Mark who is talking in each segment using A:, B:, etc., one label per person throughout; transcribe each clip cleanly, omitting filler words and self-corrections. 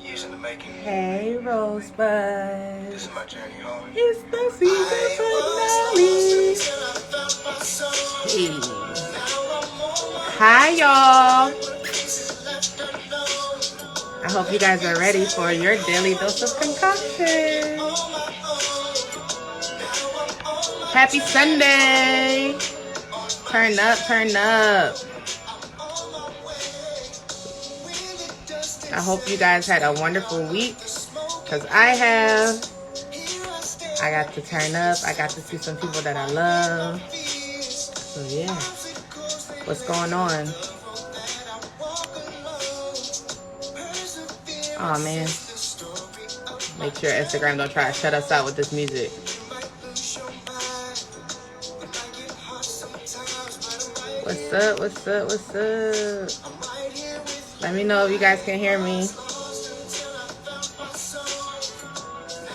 A: Years in the making.
B: Hey, Rosebud.
A: This is my journey home.
B: It's the season finale. Hey. Hi, y'all. I hope you guys are ready for your daily dose of concoction. Happy Sunday. Turn up, turn up. I hope you guys had a wonderful week, because I have. I got to turn up. I got to see some people that I love. So yeah, what's going on? Oh man, make sure Instagram don't try to shut us out with this music. What's up, what's up, what's up? Let me know if you guys can hear me.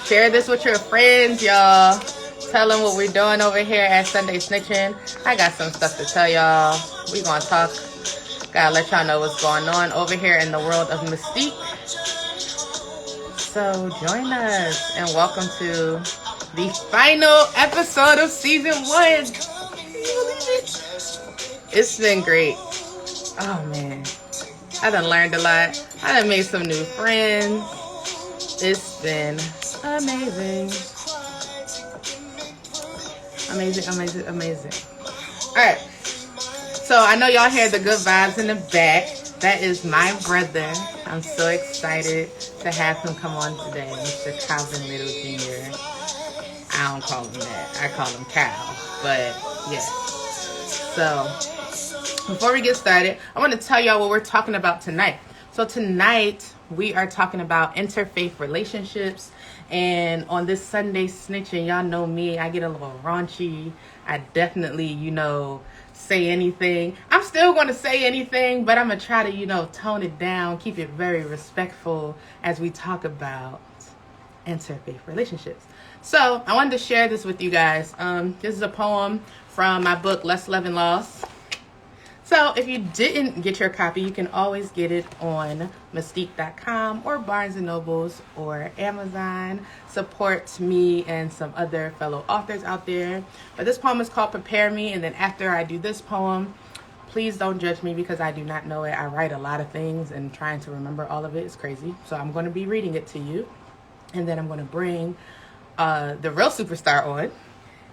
B: Share this with your friends, y'all. Tell them what we're doing over here at Sunday Snitchin. I got some stuff to tell y'all. We gonna talk. Gotta let y'all know what's going on over here in the world of Mystique. So join us and welcome to the final episode of season 1. Can you believe it? It's been great. Oh man, I done learned a lot. I done made some new friends. It's been amazing. Amazing, amazing, amazing. Alright. So I know y'all hear the good vibes in the back. That is my brother. I'm so excited to have him come on today. Mr. Calvin Little Jr. I don't call him that. I call him Cal. But yeah. So before we get started, I want to tell y'all what we're talking about tonight. So tonight we are talking about interfaith relationships. And on this Sunday Snitching, y'all know me, I get a little raunchy. I definitely, say anything. I'm still going to say anything, but I'm going to try to, tone it down, keep it very respectful as we talk about interfaith relationships. So I wanted to share this with you guys. This is a poem from my book, Less Love and Loss. So if you didn't get your copy, you can always get it on Mystique.com or Barnes & Nobles or Amazon. Support me and some other fellow authors out there. But this poem is called Prepare Me. And then after I do this poem, please don't judge me because I do not know it. I write a lot of things and trying to remember all of it is crazy. So I'm going to be reading it to you. And then I'm going to bring the real superstar on.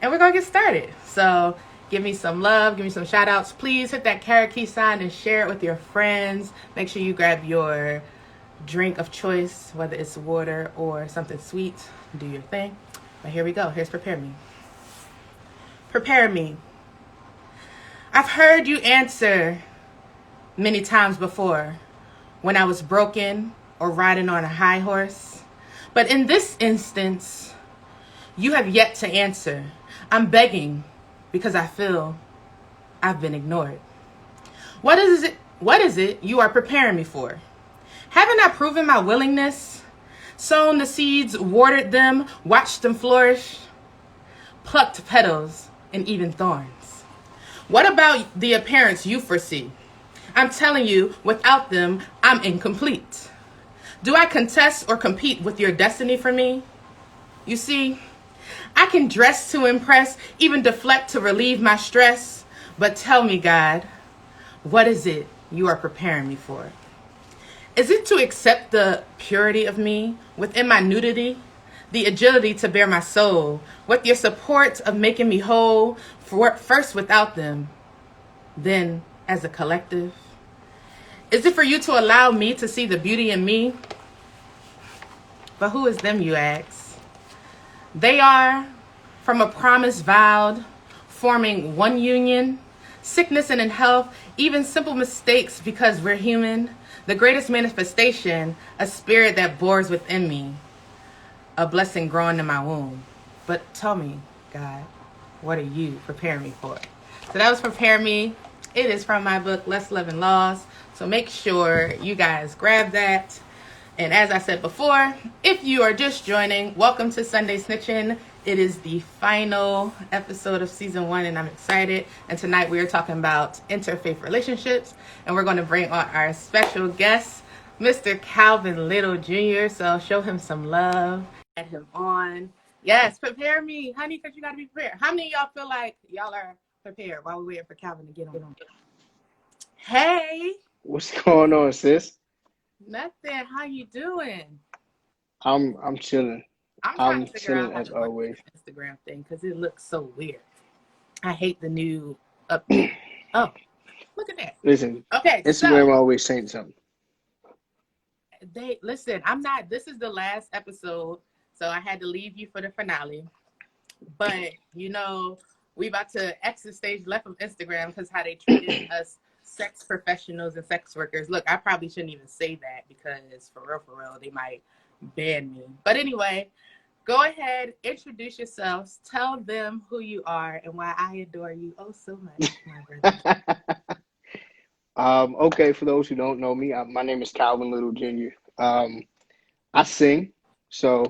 B: And we're going to get started. So give me some love. Give me some shout outs. Please hit that carrot key sign and share it with your friends. Make sure you grab your drink of choice, whether it's water or something sweet. Do your thing. But here we go. Here's Prepare Me. Prepare me. I've heard you answer many times before when I was broken or riding on a high horse. But in this instance, you have yet to answer. I'm begging because I feel I've been ignored. What is it you are preparing me for? Haven't I proven my willingness? Sown the seeds, watered them, watched them flourish, plucked petals and even thorns. What about the appearance you foresee? I'm telling you, without them, I'm incomplete. Do I contest or compete with your destiny for me? You see, I can dress to impress, even deflect to relieve my stress. But tell me, God, what is it you are preparing me for? Is it to accept the purity of me within my nudity, the agility to bear my soul, with your support of making me whole, first without them, then as a collective? Is it for you to allow me to see the beauty in me? But who is them, you ask? They are from a promise vowed, forming one union, sickness and in health, even simple mistakes because we're human. The greatest manifestation, a spirit that bores within me, a blessing growing in my womb. But tell me, God, what are you preparing me for? So that was Prepare Me. It is from my book, Less Love and Loss. So make sure you guys grab that. And as I said before, if you are just joining, welcome to Sunday Snitchin. It is the final episode of season 1 and I'm excited. And tonight we are talking about interfaith relationships. And we're going to bring on our special guest, Mr. Calvin Little Jr. So show him some love. Get him on. Yes, prepare me, honey, because you got to be prepared. How many of y'all feel like y'all are prepared while we're waiting for Calvin to get on? Hey.
A: What's going on, sis?
B: Nothing. How you doing?
A: I'm chilling.
B: I'm trying
A: I'm
B: to figure
A: chilling
B: out how
A: as
B: to work
A: always.
B: this Instagram thing because it looks so weird. I hate the new update. Oh, look at that.
A: Listen,
B: Okay, so
A: Instagram always saying something.
B: they listen. I'm not. This is the last episode, so I had to leave you for the finale. But we about to exit stage left of Instagram because how they treated us sex professionals and sex workers. Look, I probably shouldn't even say that because for real, they might ban me. But anyway, go ahead, introduce yourselves, tell them who you are and why I adore you oh so much, my brother.
A: Okay, for those who don't know me, my name is Calvin Little Jr. I sing, so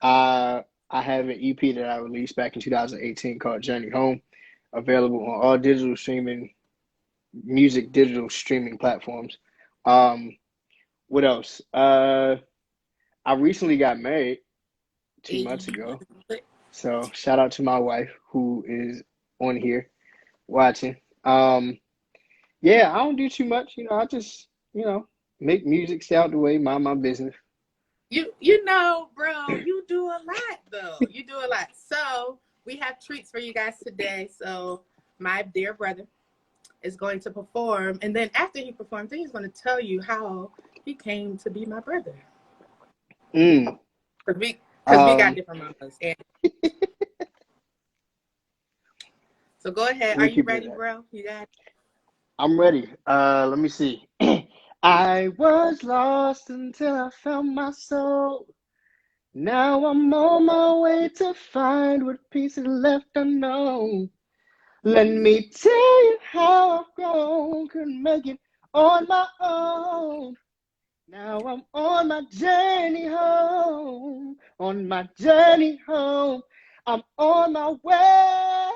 A: I have an EP that I released back in 2018 called Journey Home, available on all digital streaming platforms. Um, what else? I recently got married 2 months ago. So shout out to my wife who is on here watching. Yeah, I don't do too much. I just, make music, stay out the way, mind my business.
B: Bro, you do a lot though. You do a lot. So we have treats for you guys today. So my dear brother is going to perform, and then after he performs, he's going to tell you how he came to be my brother.
A: Mm.
B: Because we got different mamas. And so go ahead. Are
A: We
B: you
A: keep it
B: ready,
A: that.
B: bro? You got it?
A: I'm ready. Let me see. I was lost until I found my soul. Now I'm on my way to find what pieces left unknown. Let me tell you how I've grown, couldn't make it on my own. Now I'm on my journey home, on my journey home. I'm on my way.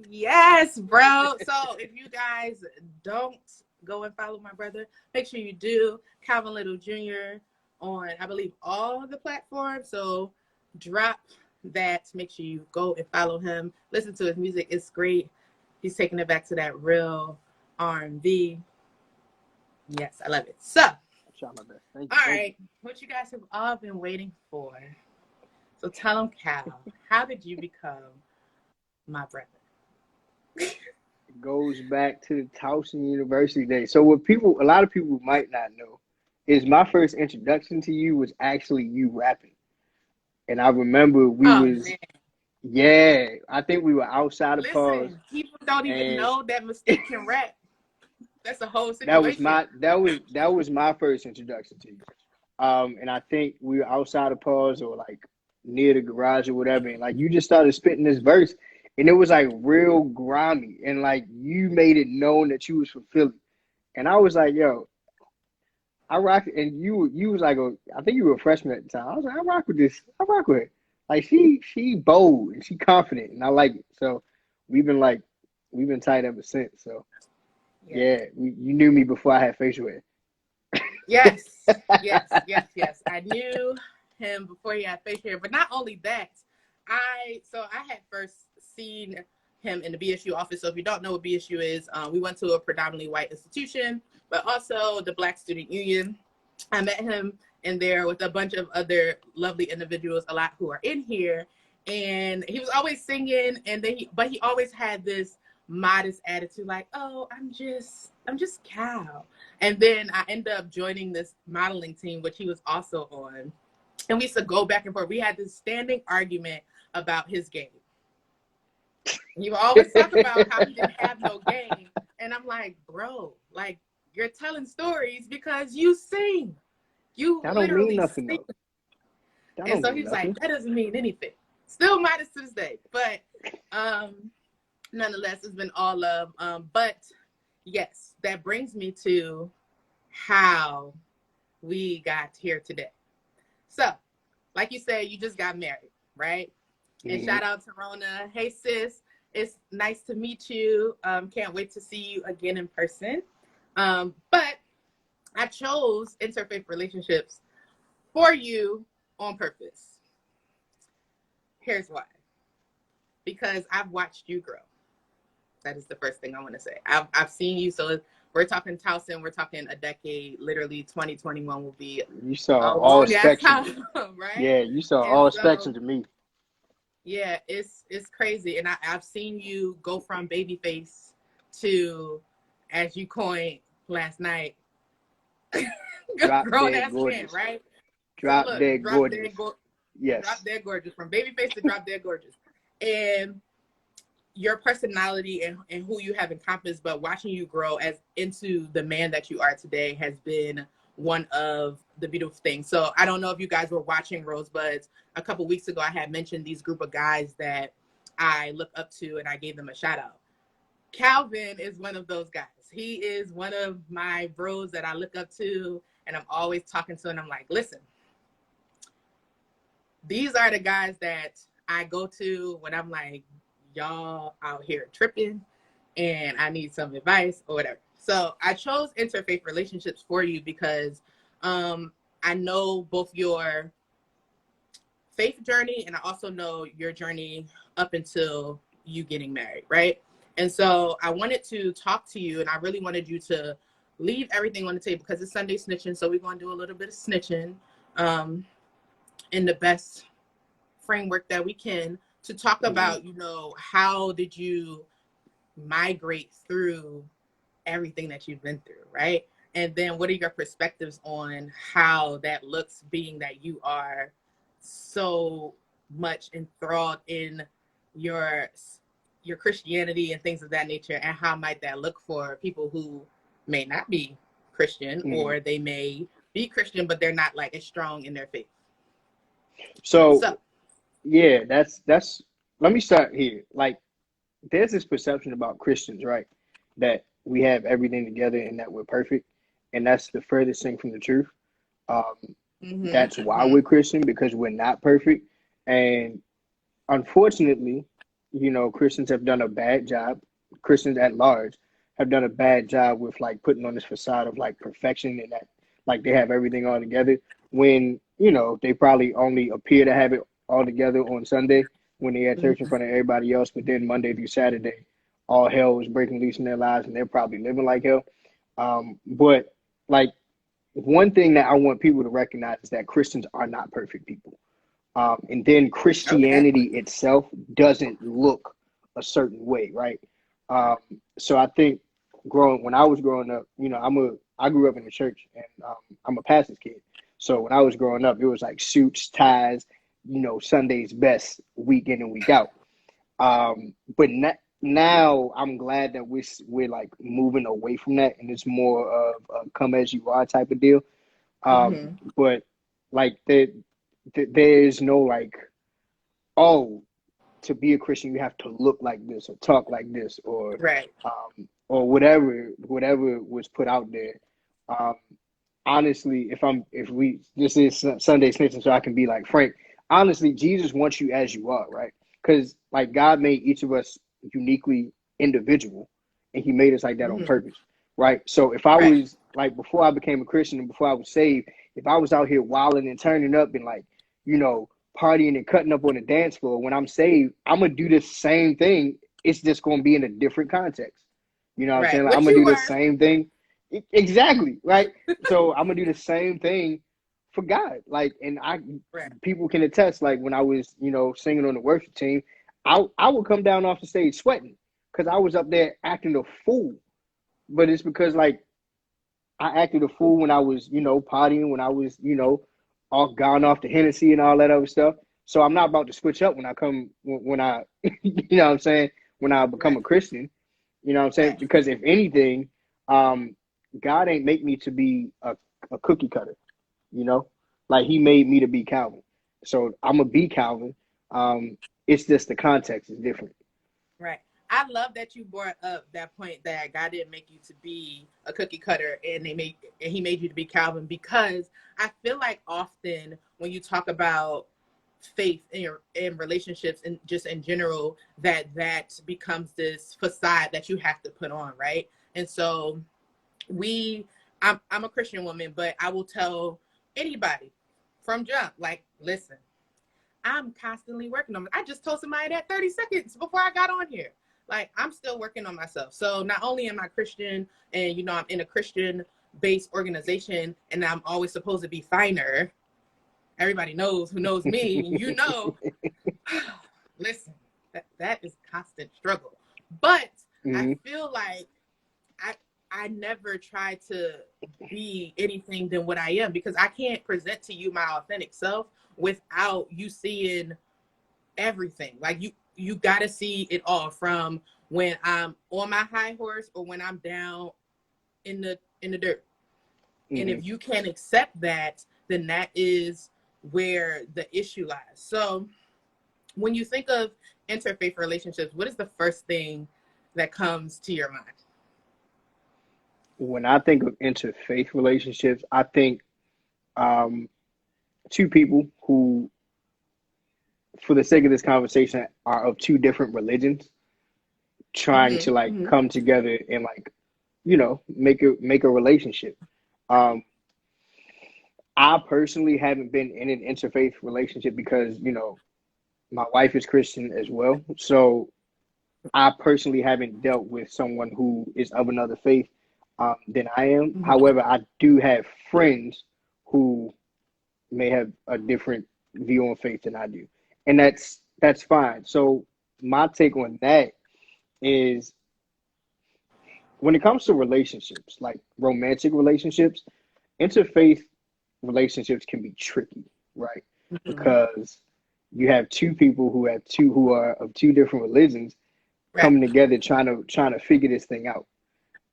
B: Yes, bro. So if you guys don't go and follow my brother, make sure you do. Calvin Little Jr. on, I believe, all the platforms. So drop that. Make sure you go and follow him. Listen to his music. It's great. He's taking it back to that real R&B. Yes, I love it. So,
A: I'll try my best. Thank you.
B: all
A: Thank
B: right, what you guys have all been waiting for. So tell him, Cal, how did you become my brother?
A: It goes back to the Towson University days. So a lot of people might not know, is my first introduction to you was actually you rapping. And I remember
B: Oh man.
A: yeah, I think we were outside of pause,
B: Listen, people don't even
A: and
B: know that Mystique can rap. That's a whole
A: that was
B: situation.
A: my first introduction to you. And I think we were outside of pause or like near the garage or whatever, and like you just started spitting this verse, and it was like real grimy, and like you made it known that you was from Philly, and I was like, yo, I rock, and you was like I think you were a freshman at the time. I was like, I rock with this, I rock with her. Like she bold and she confident, and I like it. So we've been like we've been tight ever since. So
B: Yeah.
A: yeah, you knew me before I had facial hair.
B: Yes. I knew him before he had facial hair, but not only that, I had first seen him in the BSU office. So if you don't know what BSU is, we went to a predominantly white institution, but also the Black Student Union. I met him in there with a bunch of other lovely individuals, a lot who are in here, and he was always singing, and then he always had this modest attitude, like, oh, I'm just Cal. And then I ended up joining this modeling team, which he was also on. And we used to go back and forth. We had this standing argument about his game. He would always talk about how he didn't have no game. And I'm like, bro, like, you're telling stories because you sing. You
A: That don't mean
B: literally
A: nothing
B: sing.
A: though. That
B: And
A: don't
B: so
A: mean
B: he was like,
A: nothing.
B: that doesn't mean anything. Still modest to this day. But nonetheless, it's been all love. But yes, that brings me to how we got here today. So, like you said, you just got married, right? And
A: Mm-hmm.
B: shout out to Rona. Hey, sis. It's nice to meet you. Can't wait to see you again in person. But I chose Interfaith Relationships for you on purpose. Here's why. Because I've watched you grow. That is the first thing I want to say. I've seen you. So we're talking Towson. We're talking a decade. Literally 2021 will be
A: You saw
B: a
A: all
B: long ass
A: spectrum.
B: time, right?
A: Yeah, you saw
B: And
A: all
B: so,
A: spectrum to me.
B: yeah, it's crazy. And I've seen you go from baby face to, as you coined last night,
A: Drop
B: grown
A: dead
B: ass man,
A: gorgeous.
B: right? So
A: Drop
B: look,
A: dead gorgeous.
B: drop
A: Yes.
B: dead gorgeous, from baby face to drop dead gorgeous. And your personality and who you have encompassed, but watching you grow as into the man that you are today has been one of the beautiful things. So I don't know if you guys were watching Rosebuds. A couple weeks ago, I had mentioned these group of guys that I look up to, and I gave them a shout out. Calvin is one of those guys. He is one of my bros that I look up to, and I'm always talking to, and I'm like, listen, these are the guys that I go to when I'm like, y'all out here tripping and I need some advice or whatever. So I chose Interfaith Relationships for you because I know both your faith journey and I also know your journey up until you getting married, right? And so I wanted to talk to you, and I really wanted you to leave everything on the table because it's Sunday snitching. So we're going to do a little bit of snitching in the best framework that we can to talk about, you know, how did you migrate through everything that you've been through, right? And then what are your perspectives on how that looks, being that you are so much enthralled in your Christianity and things of that nature, and how might that look for people who may not be Christian, or they may be Christian but they're not like as strong in their faith.
A: So
B: So
A: yeah, that's let me start here. Like there's this perception about Christians, right? That we have everything together and that we're perfect. And that's the furthest thing from the truth. Um, that's why we're Christian, because we're not perfect. And unfortunately, you know, Christians have done a bad job. Christians at large have done a bad job with like putting on this facade of like perfection and that like they have everything all together when, you know, they probably only appear to have it all together on Sunday when they at church in front of everybody else, but then Monday through Saturday, all hell was breaking loose in their lives and they're probably living like hell. But like one thing that I want people to recognize is that Christians are not perfect people. And then
B: okay.
A: Christianity itself doesn't look a certain way, right? Um, so I think when I was growing up, you know, I grew up in the church and I'm a pastor's kid. So when I was growing up, it was like suits, ties, you know, Sunday's best week in and week out. But now I'm glad that we're like moving away from that, and it's more of a come as you are type of deal. But like there's no like, oh, to be a Christian you have to look like this or talk like this
B: Right.
A: or whatever was put out there. Um, honestly, if we this is Sunday snitching, so I can be like frank. Honestly, Jesus wants you as you are, right? Because like God made each of us uniquely individual, and He made us like that on purpose, right? So if I
B: Right.
A: was like before I became a Christian and before I was saved, if I was out here wilding and turning up and like you know partying and cutting up on the dance floor, when I'm saved, I'm gonna do the same thing. It's just gonna be in a different context. You know what I'm saying?
B: Right.
A: Like, I'm
B: Which
A: gonna
B: you
A: do the
B: were.
A: same thing. Exactly, right? So I'm gonna do the same thing for God. Like, and
B: Right.
A: people can attest. Like when I was, you know, singing on the worship team, I would come down off the stage sweating because I was up there acting a fool. But it's because like I acted a fool when I was, you know, partying, when I was, you know, all gone off the Hennessy and all that other stuff. So I'm not about to switch up when I come when I, you know what I'm saying, when I become
B: Right.
A: a Christian. You know what I'm saying?
B: Right.
A: Because if anything, God ain't make me to be a cookie cutter, you know? Like He made me to be Calvin. So I'm gonna be Calvin. It's just the context is different.
B: Right. I love that you brought up that point that God didn't make you to be a cookie cutter and He made you to be Calvin, because I feel like often when you talk about faith in relationships and just in general, that becomes this facade that you have to put on, right? And so I'm a Christian woman, but I will tell anybody from jump, like, listen, I'm constantly working on it. I just told somebody that 30 seconds before I got on here. Like, I'm still working on myself. So not only am I Christian and, you know, I'm in a Christian-based organization and I'm always supposed to be finer. Everybody knows who knows me, and you know, listen, that is constant struggle. But I feel like I never try to be anything than what I am, because I can't present to you my authentic self without you seeing everything. Like, you got to see it all, from when I'm on my high horse or when I'm down in the dirt. And if you can't accept that, then that is where the issue lies. So when you think of interfaith relationships, what is the first thing that comes to your mind?
A: When I think of interfaith relationships, I think two people who, for the sake of this conversation, are of two different religions trying to like come together and, like, you know, make a relationship. I personally haven't been in an interfaith relationship because, you know, my wife is Christian as well. So I personally haven't dealt with someone who is of another faith than I am. However, I do have friends who may have a different view on faith than I do. And that's fine. So my take on that is, when it comes to relationships, like romantic relationships, interfaith relationships can be tricky, right? Because you have two people who are of two different religions coming together trying to figure this thing out.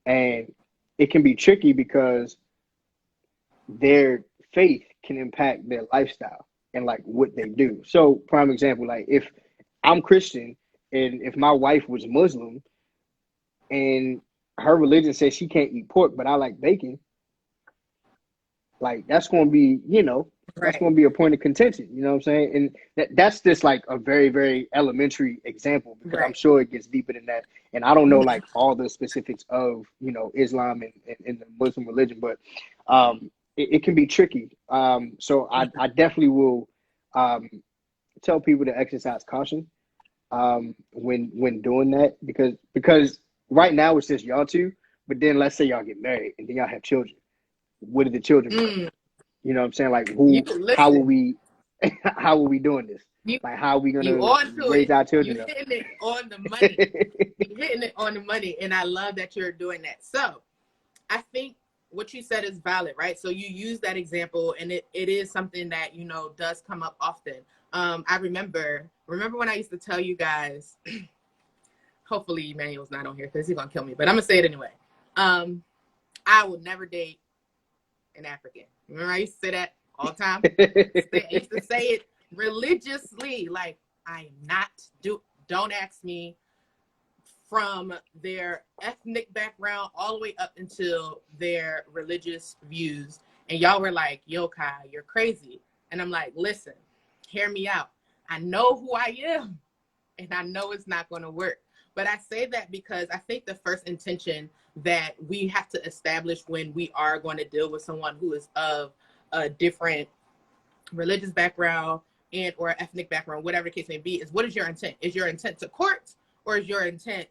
A: And it can be tricky because their faith can impact their lifestyle and like what they do. So, prime example, like, if I'm Christian and if my wife was Muslim and her religion says she can't eat pork, but I like bacon, like, that's going to be, you know, that's going to be a point of contention. You know what I'm saying? And that's just like a very, very elementary example, because I'm sure it gets deeper than that. And I don't know like all the specifics of, you know, Islam and the Muslim religion, but it can be tricky. So I definitely will tell people to exercise caution when doing that, because right now it's just y'all two, but then let's say y'all get married and then y'all have children. Where did the children come? You know what I'm saying? Like, how are we doing this? Like, how are we gonna raise our children
B: You
A: up?
B: hitting it on the money. You hitting it on the money, and I love that you're doing that. So I think what you said is valid, right? So you use that example, and it is something that, you know, does come up often. I remember when I used to tell you guys, hopefully Emmanuel's not on here because he's gonna kill me, but I'm gonna say it anyway. I would never date an African. Remember I used to say that all the time? I used to say it religiously, like, I am not, don't ask me from their ethnic background all the way up until their religious views. And y'all were like, yo, Kai, you're crazy. And I'm like, listen, hear me out. I know who I am, and I know it's not going to work. But I say that because I think the first intention that we have to establish when we are going to deal with someone who is of a different religious background and or ethnic background, whatever the case may be, is, what is your intent? Is your intent to court, or is your intent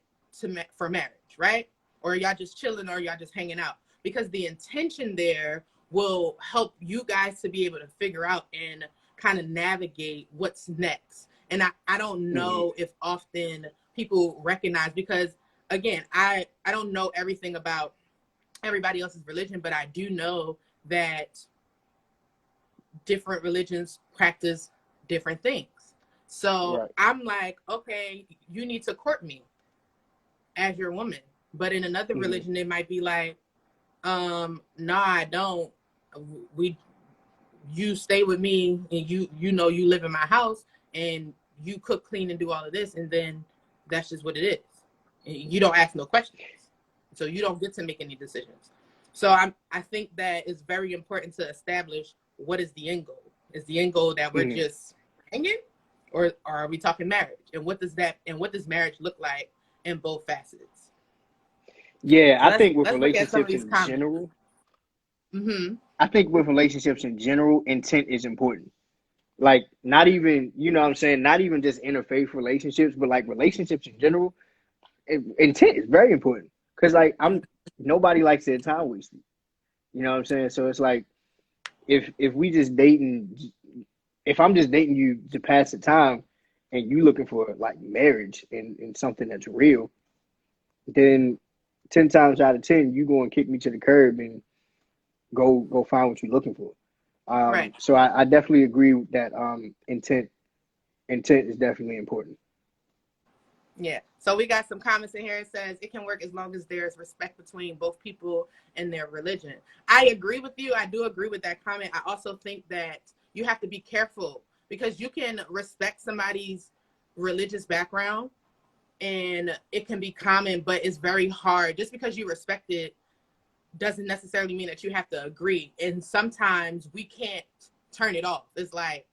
B: for marriage, right? Or are y'all just chilling, or are y'all just hanging out? Because the intention there will help you guys to be able to figure out and kind of navigate what's next. And I don't know if often people recognize, because again, I don't know everything about everybody else's religion, but I do know that different religions practice different things. So I'm like, okay, you need to court me as your woman. But in another religion, it might be like, nah, I don't. You stay with me, and you know, you live in my house, and you cook, clean, and do all of this, and then that's just what it is. You don't ask no questions, so you don't get to make any decisions. So I think that it's very important to establish what is the end goal. Is the end goal that we're just hanging, or are we talking marriage? And what does marriage look like in both facets?
A: Yeah,
B: So
A: I think with
B: let's look at some of
A: relationships
B: these
A: in
B: comments.
A: general,
B: Mm-hmm.
A: I think with relationships in general, intent is important. Like, not even, you know what I'm saying, not even just interfaith relationships, but like relationships in general, intent is very important. Cause like nobody likes their time wasted. You know what I'm saying? So it's like if we just dating, if I'm just dating you to pass the time, and you looking for like marriage and something that's real, then 10 times out of 10 you going to kick me to the curb and go find what you're looking for.
B: Right.
A: So I definitely agree that intent is definitely important.
B: Yeah. So we got some comments in here. It says it can work as long as there's respect between both people and their religion. I agree with you. I do agree with that comment. I also think that you have to be careful because you can respect somebody's religious background and it can be common, but it's very hard. Just because you respect it doesn't necessarily mean that you have to agree. And sometimes we can't turn it off. It's like,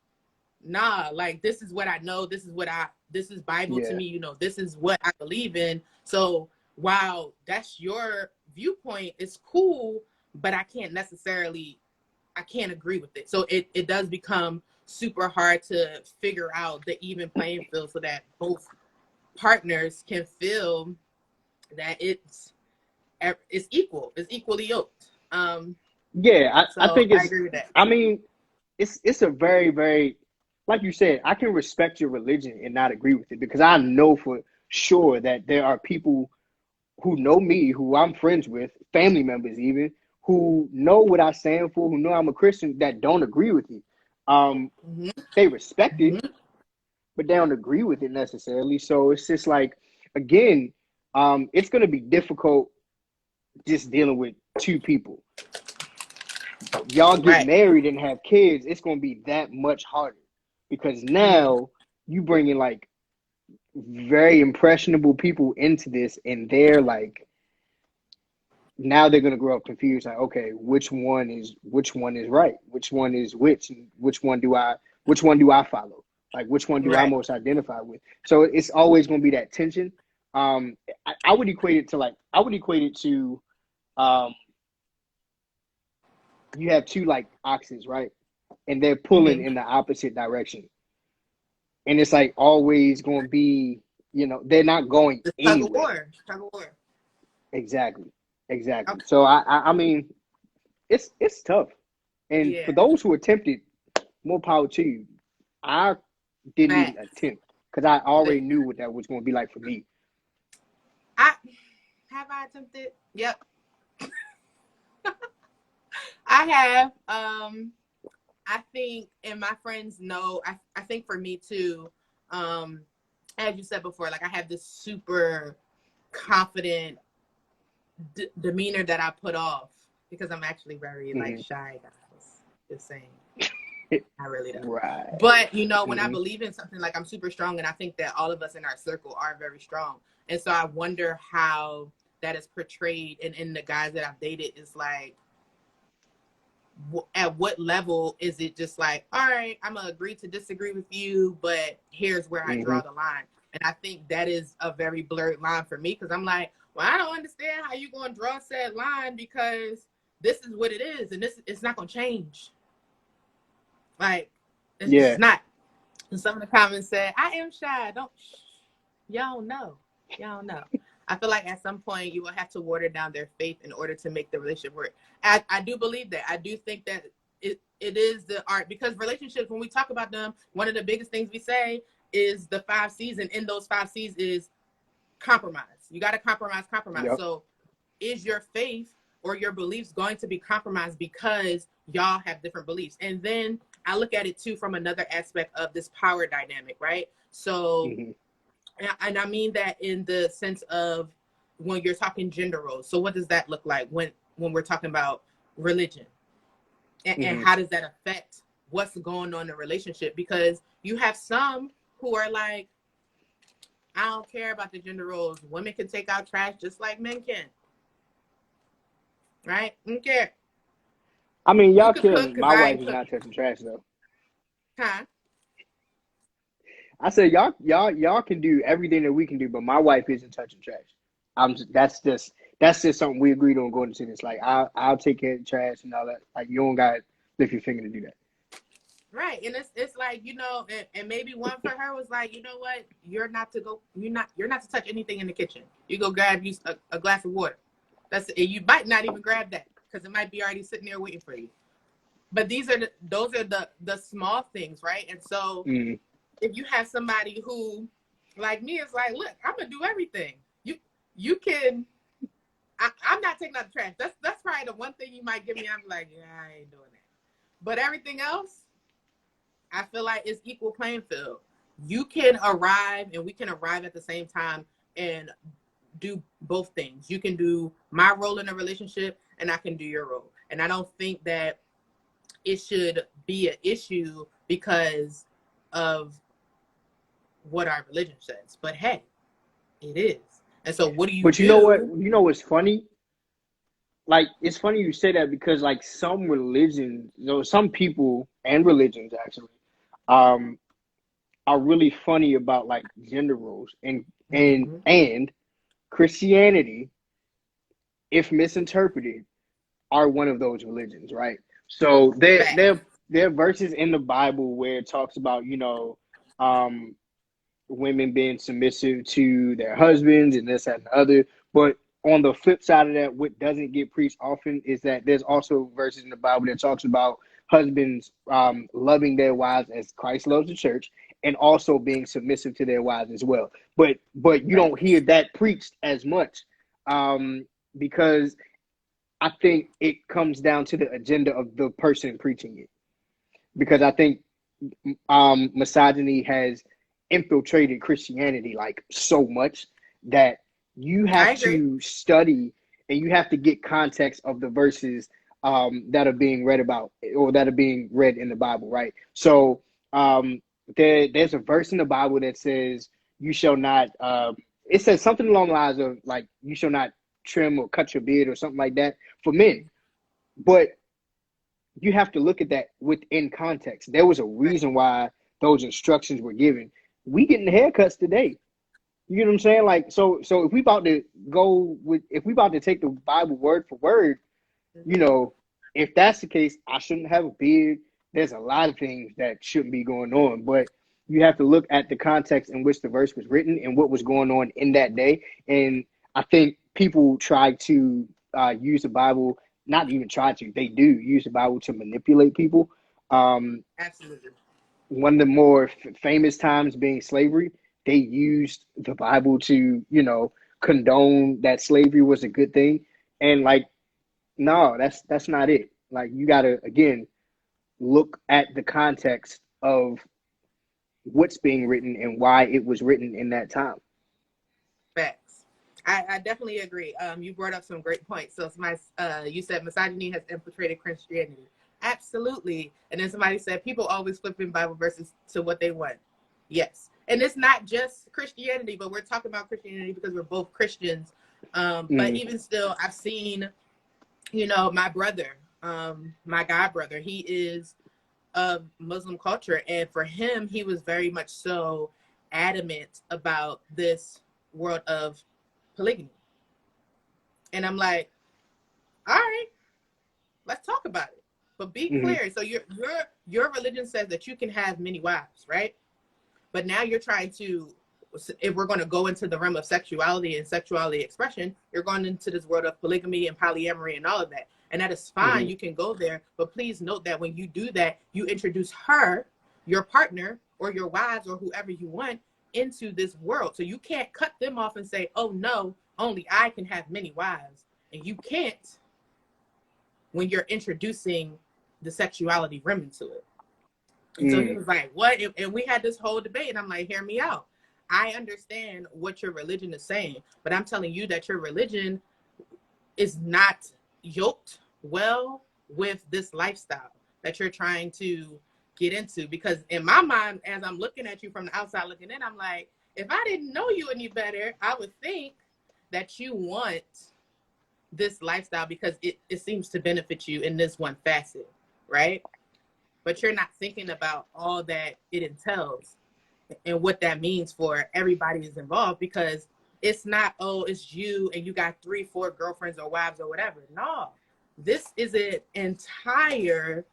B: nah, like this is what I know. This is Bible to
A: Yeah,
B: me. You know, this is what I believe in. So while that's your viewpoint, it's cool, but I can't agree with it. So it does become super hard to figure out the even playing field so that both partners can feel that it's equal. It's equally yoked.
A: yeah. I
B: So
A: think
B: I
A: it's.
B: agree with that.
A: I mean, it's a very very, like you said. I can respect your religion and not agree with it because I know for sure that there are people who know me, who I'm friends with, family members even, who know what I stand for, who know I'm a Christian, that don't agree with it. Um,
B: Mm-hmm.
A: they respect it,
B: Mm-hmm.
A: but they don't agree with it necessarily. So it's just like, again, it's gonna be difficult just dealing with two people. Y'all get
B: Right.
A: married and have kids, it's gonna be that much harder because
B: Mm-hmm.
A: now you bring in like very impressionable people into this, and they're like, now they're gonna grow up confused. Like, okay, which one is right? Which one is which? And which one do I follow? Like, which one do I
B: Right.
A: most identify with? So it's always gonna be that tension. I would equate it to um, you have two like oxes, right? And they're pulling
B: Mm-hmm.
A: in the opposite direction, and it's like always gonna be, they're not going
B: The tug of
A: anywhere.
B: war. Tug of war.
A: Exactly, exactly.
B: Okay.
A: So I mean, it's tough. And for
B: Yeah.
A: those who attempted, more power to you. I didn't even
B: Facts.
A: attempt because I
B: The-
A: already knew what that was going to be like for me.
B: I have I attempted. Yep, I have. I think, and my friends know. I think for me too. Um, as you said before, like I have this super confident demeanor that I put off because I'm actually very like
A: Hmm.
B: shy, guys. Just saying. I really don't.
A: Right.
B: But when I
A: Hmm.
B: believe in something, like I'm super strong, and I think that all of us in our circle are very strong. And so I wonder how that is portrayed, and in the guys that I've dated is like, at what level is it just like, all right, I'm gonna agree to disagree with you, but here's where I
A: Hmm.
B: draw the line. And I think that is a very blurred line for me because I'm like, well, I don't understand how you gonna draw said line because this is what it is, and this it's not gonna change. Like, it's just
A: Yeah.
B: not. And some of the comments said, I am shy. Don't, y'all know. Y'all know. I feel like at some point you will have to water down their faith in order to make the relationship work. I do believe that. I do think that it is the art because relationships, when we talk about them, one of the biggest things we say is the 5 C's. And in those 5 C's is compromise. You got to compromise.
A: Yep.
B: So is your faith or your beliefs going to be compromised because y'all have different beliefs? And then I look at it too from another aspect of this power dynamic, right? So,
A: Hmm.
B: and I mean that in the sense of when you're talking gender roles. So what does that look like when we're talking about religion? And
A: Hmm.
B: how does that affect what's going on in the relationship? Because you have some who are like, I don't care about the gender roles. Women can take out trash just like men can. Right? I don't care.
A: I mean,
B: You
A: y'all
B: could
A: kill
B: cook
A: me.
B: because
A: My
B: I
A: wife
B: ain't
A: is not
B: cooking.
A: touching trash though.
B: Huh?
A: I said, y'all can do everything that we can do, but my wife isn't touching trash. That's just something we agreed on going into this. Like, I'll take care of the trash and all that. Like, you don't got to lift your finger to do that.
B: Right. And it's like, you know, and maybe one for her was like, you know what, you're not to touch anything in the kitchen. You go grab you a glass of water. You might not even grab that because it might be already sitting there waiting for you. But those are the small things, right? And so if you have somebody who, like me, is like, look, I'm gonna do everything. You can. I'm not taking out the trash. That's probably the one thing you might give me. I'm like, yeah, I ain't doing that. But everything else, I feel like it's equal playing field. You can arrive, and we can arrive at the same time and do both things. You can do my role in a relationship, and I can do your role. And I don't think that it should be an issue because of what our religion says. But hey, it is. And so what do you do?
A: But you know what? You know what's funny? Like, it's funny you say that because, like, some religions, some people and religions actually, are really funny about like gender roles and Christianity, if misinterpreted, are one of those religions, right? So there are verses in the Bible where it talks about, women being submissive to their husbands and this, that, and the other. But on the flip side of that, what doesn't get preached often is that there's also verses in the Bible that talks about husbands loving their wives as Christ loves the church, and also being submissive to their wives as well. But you don't hear that preached as much because I think it comes down to the agenda of the person preaching it. Because I think misogyny has infiltrated Christianity like so much that you have to study and you have to get context of the verses that are being read about or that are being read in the Bible, right? So there's a verse in the Bible that says you shall not it says something along the lines of like you shall not trim or cut your beard or something like that for men. But you have to look at that within context. There was a reason why those instructions were given. We getting haircuts today. You know what I'm saying? Like, so if we about to take the Bible word for word, if that's the case, I shouldn't have a beard. There's a lot of things that shouldn't be going on, but you have to look at the context in which the verse was written and what was going on in that day. And I think people try to use the Bible, not even try to, they do use the Bible to manipulate people.
B: Absolutely.
A: One of the more famous times being slavery, they used the Bible to, condone that slavery was a good thing. And like, no, that's not it. Like, you got to, again, look at the context of what's being written and why it was written in that time.
B: Facts. I definitely agree. You brought up some great points. So you said misogyny has infiltrated Christianity. Absolutely. And then somebody said people always flipping Bible verses to what they want. Yes. And it's not just Christianity, but we're talking about Christianity because we're both Christians. But even still, I've seen, my brother, my god brother, he is of Muslim culture. And for him, he was very much so adamant about this world of polygamy. And I'm like, all right, let's talk about it. But be clear. So your religion says that you can have many wives, right? But now you're trying to, if we're going to go into the realm of sexuality and sexuality expression, you're going into this world of polygamy and polyamory and all of that. And that is fine. You can go there. But please note that when you do that, you introduce her, your partner, or your wives, or whoever you want, into this world. So you can't cut them off and say, oh, no, only I can have many wives. And you can't when you're introducing the sexuality rim into it. And so he was like, what? And we had this whole debate. And I'm like, hear me out. I understand what your religion is saying, but I'm telling you that your religion is not yoked well with this lifestyle that you're trying to get into. Because in my mind, as I'm looking at you from the outside looking in, I'm like, if I didn't know you any better, I would think that you want this lifestyle because it seems to benefit you in this one facet, right? But you're not thinking about all that it entails. and what that means for everybody who's involved, because it's not, oh, it's you and you got 3-4 girlfriends or wives or whatever. No, this is an entire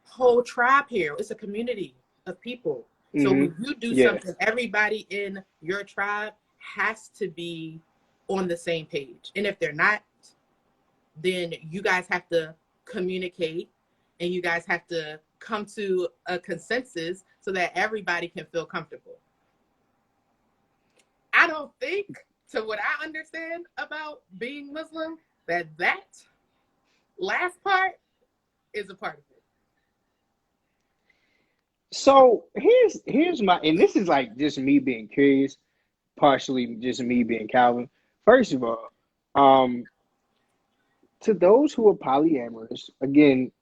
B: whole tribe here. It's a community of people. So when you do something, everybody in your tribe has to be on the same page. And if they're not, then you guys have to communicate and you guys have to come to a consensus so that everybody can feel comfortable. I don't think, to what I understand about being Muslim, that last part is a part of it.
A: So here's my, and this is like just me being curious, partially just me being Calvin. First of all, to those who are polyamorous, again,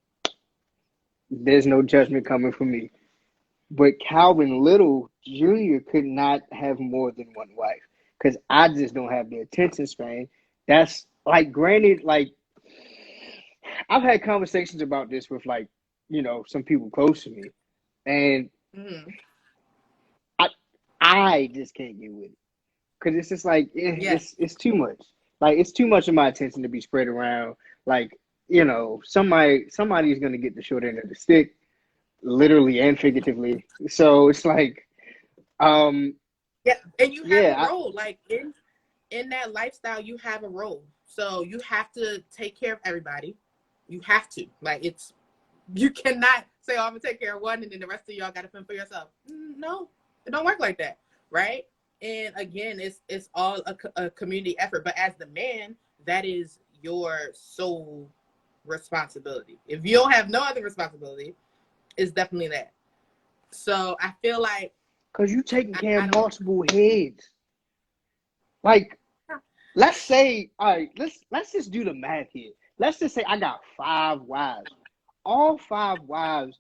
A: there's no judgment coming from me. But Calvin Little Jr. could not have more than one wife because I just don't have the attention span. That's like, granted, like I've had conversations about this with like, some people close to me, and I just can't get with it because it's just like it's too much. Like it's too much of my attention to be spread around. Like somebody's gonna get the short end of the stick, literally and figuratively. So it's like,
B: and you have a role. Like in that lifestyle, you have a role. So you have to take care of everybody. You have to. Like you cannot say, "Oh, I'm gonna take care of one," and then the rest of y'all gotta fend for yourself. No, it don't work like that, right? And again, it's all a community effort. But as the man, that is your sole responsibility. If you don't have no other responsibility, it's definitely that. So I feel like,
A: because you taking care of multiple heads. Like, let's say, all right, let's just do the math here. Let's just say I got 5 wives. All 5 wives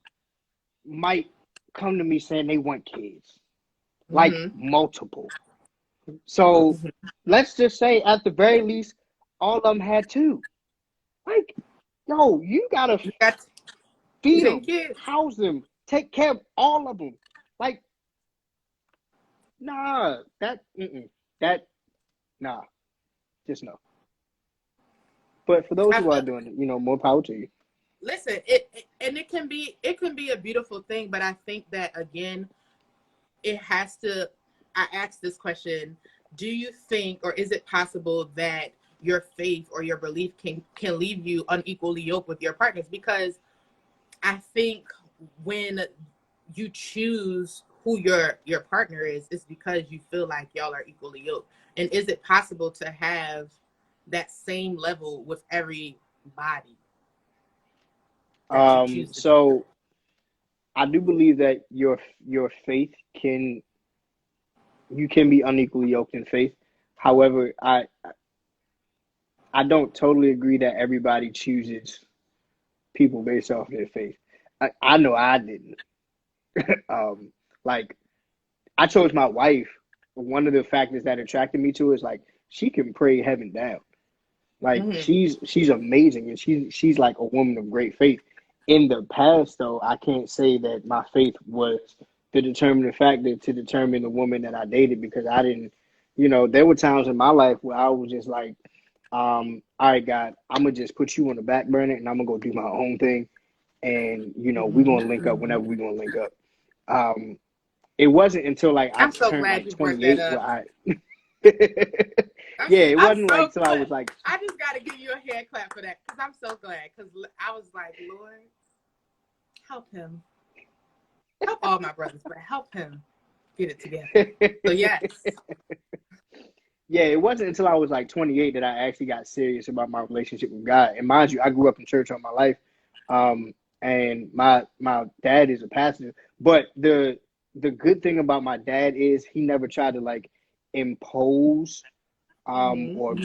A: might come to me saying they want kids, like multiple. So let's just say at the very least, all of them had 2. Like, yo, you gotta feed them, house them, take care of all of them. Like, nah, just no. But for those who are doing it, more power to you.
B: Listen, it can be a beautiful thing, but I think that again, it has to. I asked this question: do you think, or is it possible that your faith or your belief can leave you unequally yoked with your partners? Because I think when you choose who your partner is, it's because you feel like y'all are equally yoked. And is it possible to have that same level with everybody?
A: So I do believe that your faith you can be unequally yoked in faith. However, I don't totally agree that everybody chooses people based off their faith. I know I didn't. Like, I chose my wife. One of the factors that attracted me to her is like she can pray heaven down. Like she's amazing, and she's like a woman of great faith. In the past, though, I can't say that my faith was the determining factor to determine the woman that I dated, because I didn't, there were times in my life where I was just like, all right, God, I'm gonna just put you on the back burner and I'm gonna go do my own thing, and we're gonna link up whenever we're gonna link up. It wasn't until like I turned like 28 where I it wasn't like till I was like,
B: I just gotta give you a hand clap for that, because I'm so glad, because I was like, Lord, help him. Help all my brothers, but help him get it together. So yes.
A: Yeah, it wasn't until I was like 28 that I actually got serious about my relationship with God. And mind you, I grew up in church all my life. And my dad is a pastor. But the good thing about my dad is he never tried to like impose or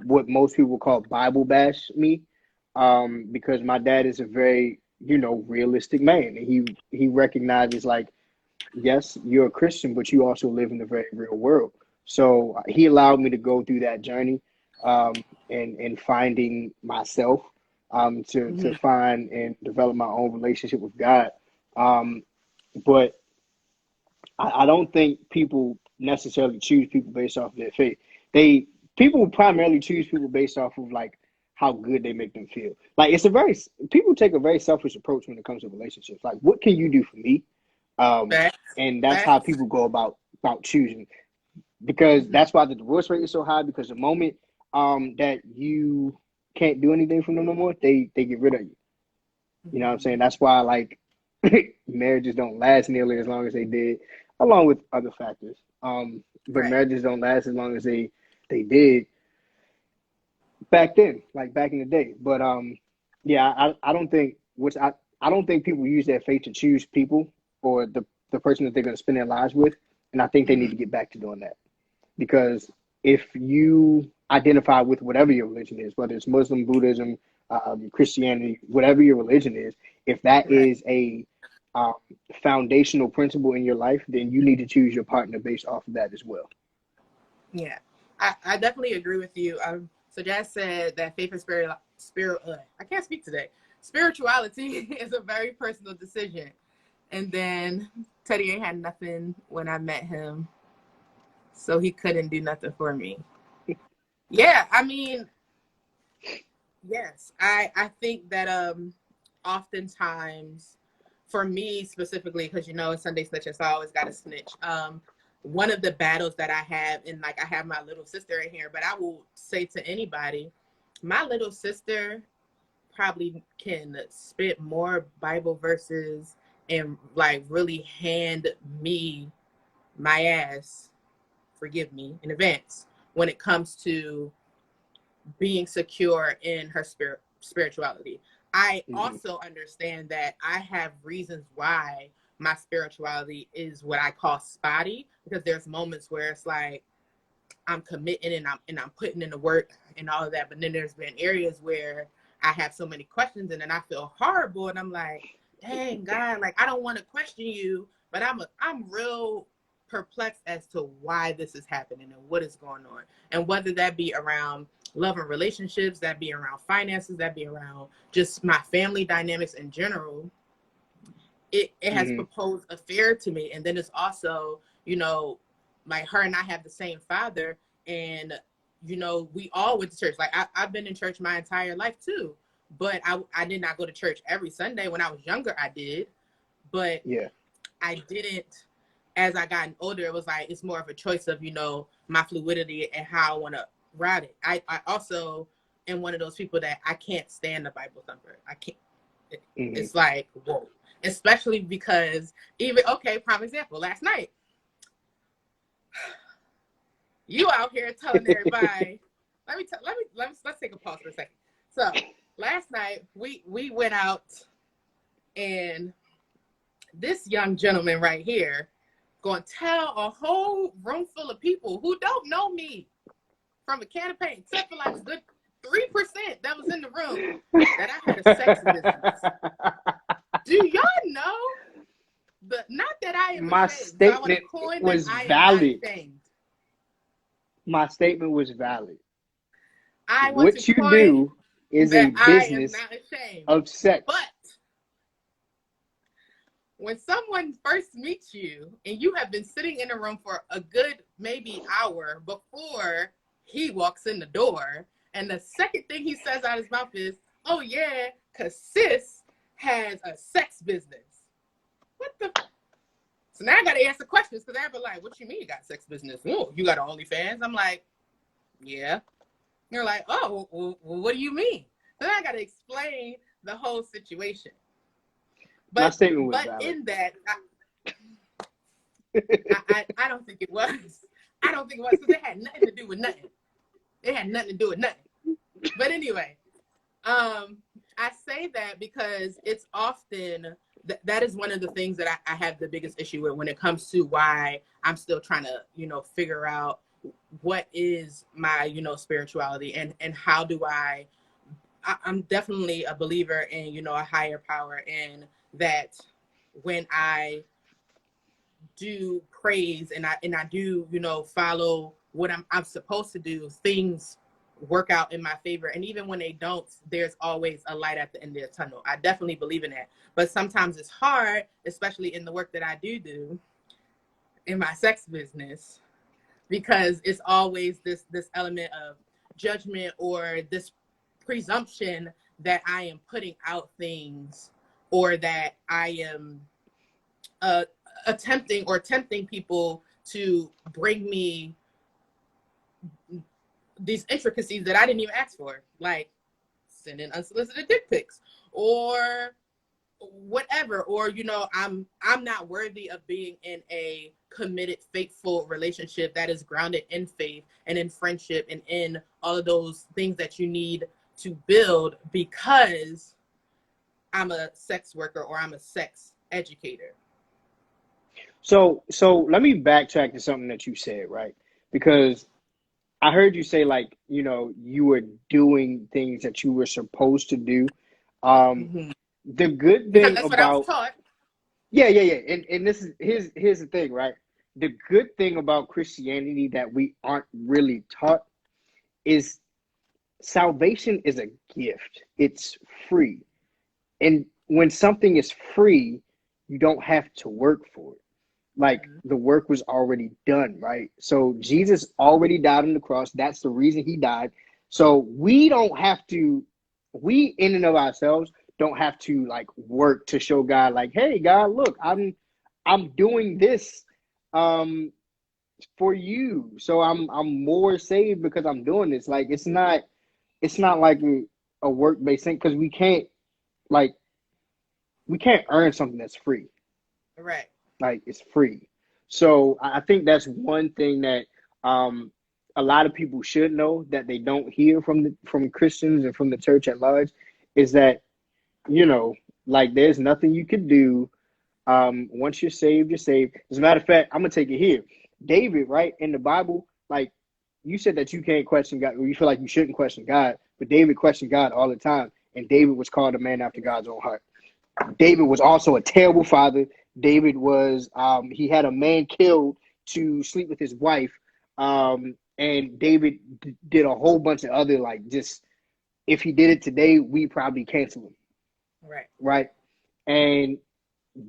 A: what most people call Bible bash me. Because my dad is a very, realistic man. And he recognizes like, yes, you're a Christian, but you also live in the very real world. So he allowed me to go through that journey, and finding myself, to find and develop my own relationship with God. But I don't think people necessarily choose people based off of their faith. People primarily choose people based off of like how good they make them feel. Like people take a very selfish approach when it comes to relationships. Like, what can you do for me?
B: Facts.
A: And that's how
B: Facts.
A: people go about choosing, because
B: Mm-hmm.
A: that's why the divorce rate is so high. Because the moment that you can't do anything for them no more, they get rid of you. You know what I'm saying? That's why like marriages don't last nearly as long as they did, along with other factors. But
B: Right.
A: marriages don't last as long as they did back then, like back in the day. But yeah, I don't think I don't think people use their faith to choose people or the person that they're going to spend their lives with, and I think they need
B: Mm-hmm.
A: to get back to doing that, because if you identify with whatever your religion is, whether it's Muslim, Buddhism, Christianity, whatever your religion is, if that
B: Right.
A: is a um, foundational principle in your life, then you need to choose your partner based off of that as well.
B: Yeah, I definitely agree with you. So Jazz said that faith and I can't speak today. Spirituality is a very personal decision. And then Teddy ain't had nothing when I met him, so he couldn't do nothing for me. Yeah, I mean, yes, I think that oftentimes for me specifically, because you know it's Sunday snitching, so I always got to snitch. One of the battles that I have, and like I have my little sister in here, but I will say to anybody, my little sister probably can spit more Bible verses and like really hand me my ass, forgive me in advance, when it comes to being secure in her spirituality. I
A: Mm-hmm.
B: also understand that I have reasons why my spirituality is what I call spotty, because there's moments where it's like I'm committing and I'm putting in the work and all of that, but then there's been areas where I have so many questions and then I feel horrible and I'm like, dang God, like I don't want to question you, but I'm real perplexed as to why this is happening and what is going on, and whether that be around love and relationships, that be around finances, that be around just my family dynamics in general. It has
A: Mm-hmm.
B: proposed a fear to me, and then it's also, you know, like her and I have the same father, and you know we all went to church. Like I've been in church my entire life too, but I did not go to church every Sunday. When I was younger I did, but
A: Yeah.
B: I didn't. As I gotten older, it was like it's more of a choice of, you know, my fluidity and how I want to ride it. I also am one of those people that I can't stand the Bible thumper. I can't.
A: Mm-hmm.
B: It's like whoa, especially because even okay, prime example. Last night, you out here telling everybody. Let's take a pause for a second. So last night we went out, and this young gentleman right here going to tell a whole room full of people who don't know me from a can of paint, except for like a good 3% that was in the room, that I had a sex business. Do y'all know? Not that I am
A: My
B: ashamed. So I want to
A: statement
B: coin that
A: was
B: I am not
A: valid.
B: ashamed.
A: My statement was valid.
B: I want to
A: What you
B: coin
A: do is a
B: that I am
A: business
B: not ashamed.
A: of sex.
B: But when someone first meets you and you have been sitting in a room for a good maybe hour before he walks in the door, and the second thing he says out of his mouth is, oh yeah, because sis has a sex business. What the? So now I got to answer questions, because they're like, what you mean you got sex business? Oh, you got an OnlyFans? I'm like, yeah. They're like, oh, well, what do you mean? Then I got to explain the whole situation.
A: My
B: But
A: statement was valid.
B: in that, I don't think it was. I don't think it was, because it had nothing to do with nothing. It had nothing to do with nothing. But anyway, I say that because it's often that is one of the things that I have the biggest issue with when it comes to why I'm still trying to, you know, figure out what is my, you know, spirituality, and how do I'm definitely a believer in, you know, a higher power, and that when I do praise and I do, you know, follow what I'm supposed to do, things work out in my favor. And even when they don't, there's always a light at the end of the tunnel. I definitely believe in that. But sometimes it's hard, especially in the work that I do. in my sex business, because it's always this element of judgment or this presumption that I am putting out things, or that I am attempting or tempting people to bring me these intricacies that I didn't even ask for, like sending unsolicited dick pics or whatever, or I'm not worthy of being in a committed, faithful relationship that is grounded in faith and in friendship and in all of those things that you need to build, because I'm a sex worker or I'm a sex educator.
A: So let me backtrack to something that you said, right? Because I heard you say, like, you were doing things that you were supposed to do. Um,
B: Mm-hmm.
A: the good
B: Because
A: thing
B: that's what I was
A: about
B: taught.
A: yeah. And this is here's the thing, right? The good thing about Christianity that we aren't really taught is salvation is a gift. It's free. And when something is free, you don't have to work for it. Like,
B: Mm-hmm.
A: the work was already done, right? So Jesus already died on the cross. That's the reason he died. So we don't have to, we in and of ourselves don't have to like work to show God, like, hey God, look, I'm doing this for you. So I'm more saved because I'm doing this. Like, it's not like a work-based thing, because like we can't earn something that's free.
B: Right.
A: Like, it's free. So I think that's one thing that um, a lot of people should know, that they don't hear from Christians and from the church at large, is that, you know, like, there's nothing you could do. Once you're saved, you're saved. As a matter of fact, I'm gonna take it here. David, right, in the Bible, like, you said that you can't question God, or you feel like you shouldn't question God, but David questioned God all the time, and David was called a man after God's own heart. David was also a terrible father. David was he had a man killed to sleep with his wife, and David did a whole bunch of other, like, just, if he did it today, we probably cancel him,
B: Right.
A: right? And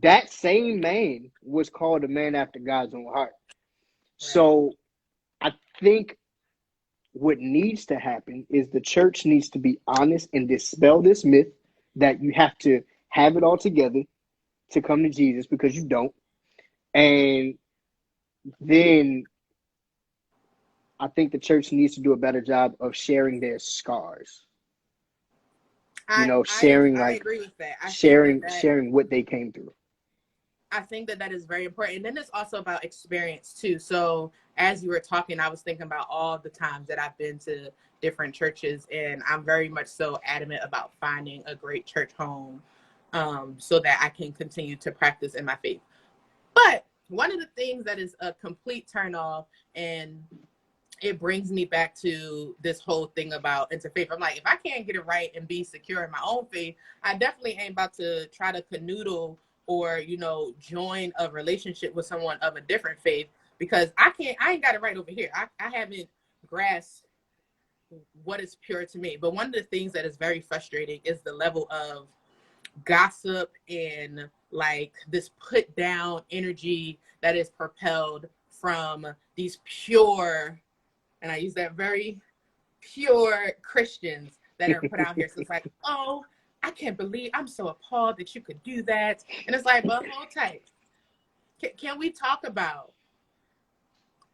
A: that same man was called a man after God's own heart.
B: Right.
A: So I think what needs to happen is the church needs to be honest and dispel this myth that you have to have it all together to come to Jesus, because you don't. And then I think the church needs to do a better job of sharing their scars. Sharing,
B: I
A: like,
B: agree with that.
A: sharing what they came through.
B: I think that is very important. And then it's also about experience too. So as you were talking, I was thinking about all the times that I've been to different churches, and I'm very much so adamant about finding a great church home, so that I can continue to practice in my faith. But one of the things that is a complete turnoff, and it brings me back to this whole thing about interfaith. I'm like, if I can't get it right and be secure in my own faith, I definitely ain't about to try to canoodle or, join a relationship with someone of a different faith, because I ain't got it right over here. I haven't grasped what is pure to me. But one of the things that is very frustrating is the level of gossip and like this put down energy that is propelled from these pure, and I use that, very pure Christians that are put out here. So it's like, oh, I can't believe, I'm so appalled that you could do that. And it's like, but hold tight. Can we talk about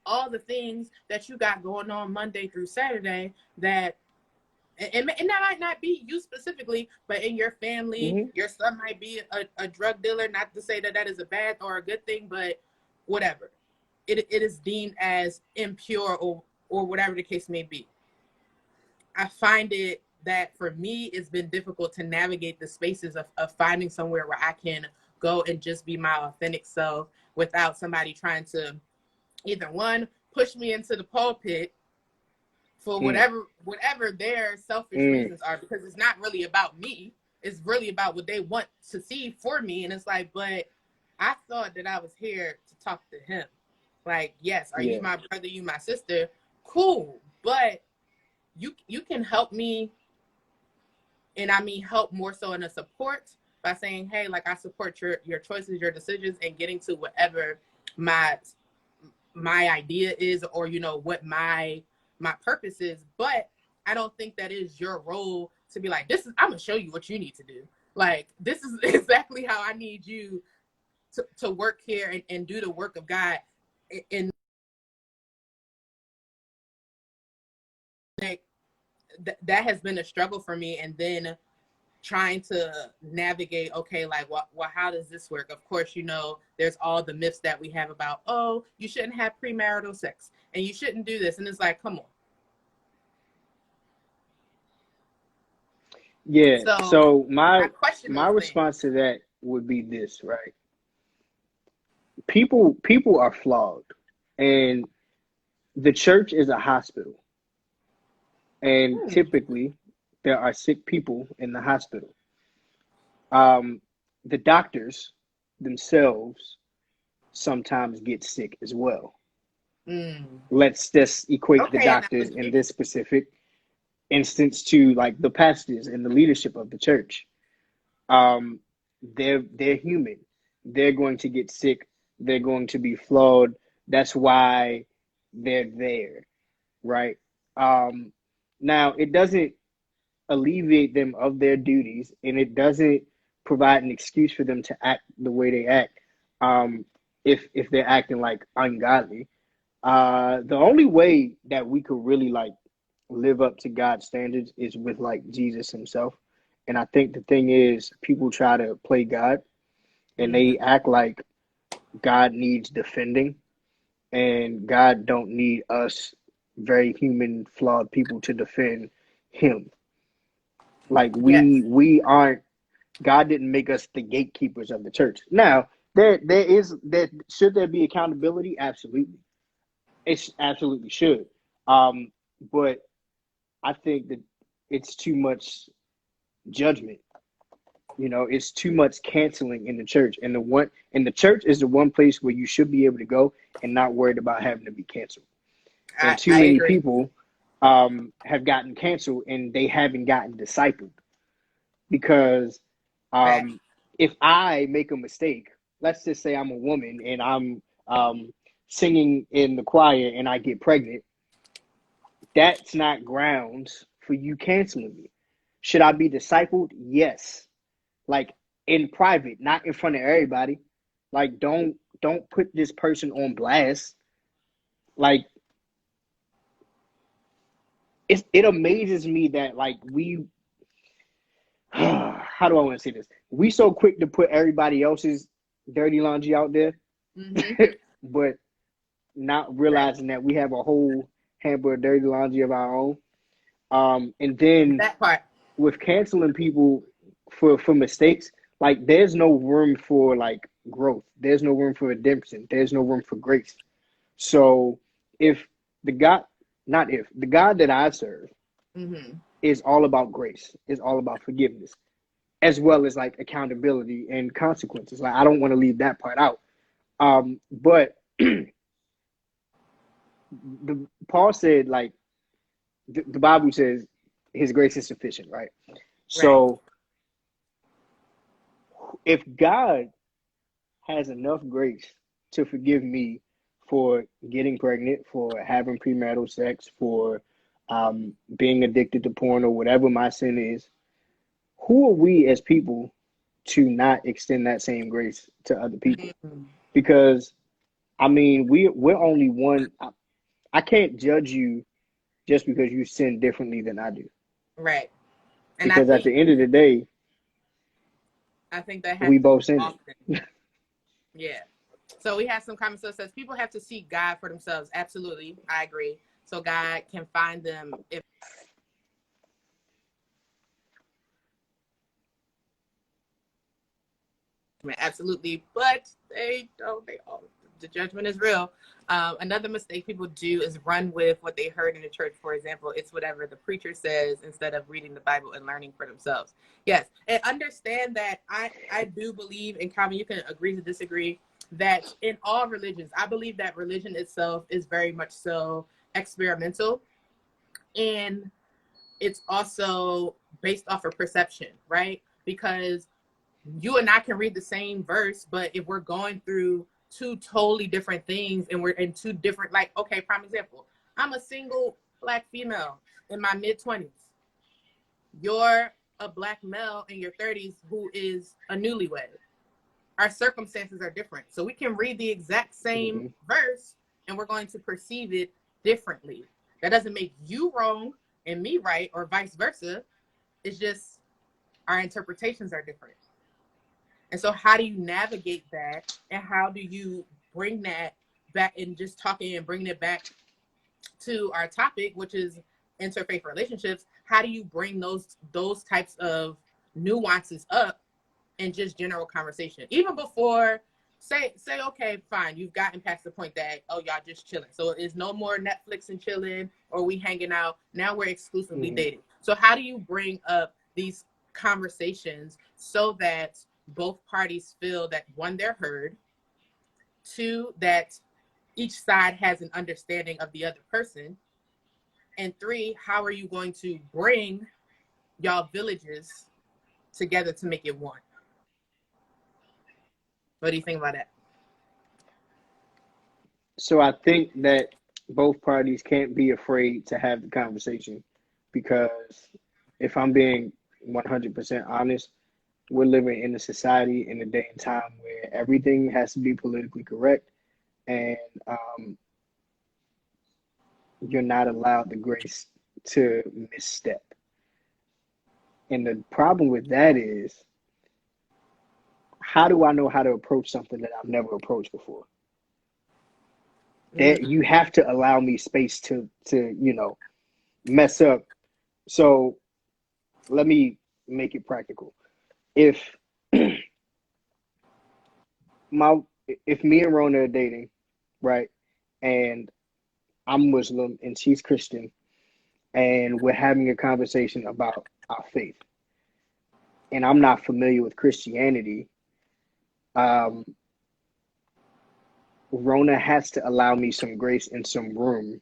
B: all the things that you got going on Monday through Saturday, that, and that might not be you specifically, but in your family,
A: Mm-hmm.
B: your son might be a drug dealer. Not to say that that is a bad or a good thing, but whatever. It is deemed as impure, or whatever the case may be. I find it that for me, it's been difficult to navigate the spaces of finding somewhere where I can go and just be my authentic self without somebody trying to either, one, push me into the pulpit for
A: Mm.
B: whatever their selfish
A: Mm.
B: reasons are, because it's not really about me. It's really about what they want to see for me. And it's like, but I thought that I was here to talk to him. Like, yes, are you
A: Yeah.
B: my brother, you my sister? Cool. But you can help me, and I mean help more so in a support, by saying, hey, like, I support your choices, your decisions, and getting to whatever my my idea is, or what my purpose is. But I don't think that is your role to be like, I'm gonna show you what you need to do. Like, this is exactly how I need you to work here and do the work of God. And that has been a struggle for me. And then trying to navigate, okay, like, well, how does this work? Of course, there's all the myths that we have about, oh, you shouldn't have premarital sex and you shouldn't do this. And it's like, come on.
A: Yeah. So my
B: question
A: response to that would be this, right? People are flawed, and the church is a hospital, and typically there are sick people in the hospital. The doctors themselves sometimes get sick as well. Let's just equate the doctors in this specific instance to like the pastors and the leadership of the church. They're human. They're going to get sick. They're going to be flawed. That's why they're there, right? Now, it doesn't alleviate them of their duties, and it doesn't provide an excuse for them to act the way they act. If they're acting like ungodly, the only way that we could really like live up to God's standards is with like Jesus himself. And I think the thing is, people try to play God, and they act like God needs defending, and God don't need us very human, flawed people to defend him. Like we aren't. God didn't make us the gatekeepers of the church. Now, there should there be accountability? Absolutely, it absolutely should. But I think that it's too much judgment. It's too much canceling in the church, and the church is the one place where you should be able to go and not worried about having to be canceled. And too many people have gotten canceled and they haven't gotten discipled, because if I make a mistake, let's just say I'm a woman and I'm singing in the choir and I get pregnant, that's not grounds for you canceling me. Should I be discipled? Yes. Like in private, not in front of everybody. Like don't put this person on blast. Like it amazes me that like we how do I want to say this? We so quick to put everybody else's dirty laundry out there, but not realizing that we have a whole hamper of dirty laundry of our own. And then
B: that part
A: with canceling people for mistakes, like there's no room for like growth. There's no room for redemption. There's no room for grace. So if the God that I serve is all about grace, is all about forgiveness, as well as like accountability and consequences. Like I don't want to leave that part out. But Paul said like the Bible says his grace is sufficient, right? So if God has enough grace to forgive me for getting pregnant, for having premarital sex, for being addicted to porn or whatever my sin is, who are we as people to not extend that same grace to other people? Because I mean, we're only one. I can't judge you just because you sin differently than I do.
B: Right. And
A: because at the end of the day,
B: I think that
A: we both sin.
B: Yeah. So we have some comments that says people have to seek God for themselves. Absolutely. I agree. So God can find them if absolutely, but they don't. The judgment is real. Another mistake people do is run with what they heard in the church. For example, it's whatever the preacher says instead of reading the Bible and learning for themselves. Yes, and understand that I do believe, and Calvin, you can agree to disagree, that in all religions, I believe that religion itself is very much so experimental, and it's also based off of perception, right? Because you and I can read the same verse, but if we're going through two totally different things, and we're in two different, like, okay, prime example. I'm a single Black female in my mid-20s. You're a Black male in your 30s who is a newlywed. Our circumstances are different. So we can read the exact same verse and we're going to perceive it differently. That doesn't make you wrong and me right, or vice versa. It's just our interpretations are different. And so how do you navigate that, and how do you bring that back, and just talking and bringing it back to our topic, which is interfaith relationships? How do you bring those types of nuances up in just general conversation, even before say okay, fine, you've gotten past the point that, oh, y'all just chilling, so it's no more Netflix and chilling, or we hanging out, now we're exclusively dating. So how do you bring up these conversations so that both parties feel that, one, they're heard, two, that each side has an understanding of the other person, and three, how are you going to bring y'all villages together to make it one? What do you think about that?
A: So I think that both parties can't be afraid to have the conversation, because if I'm being 100% honest, we're living in a society, in a day and time, where everything has to be politically correct, and you're not allowed the grace to misstep. And the problem with that is, how do I know how to approach something that I've never approached before? That you have to allow me space to mess up. So let me make it practical. If me and Rona are dating, right, and I'm Muslim and she's Christian, and we're having a conversation about our faith, and I'm not familiar with Christianity, Rona has to allow me some grace and some room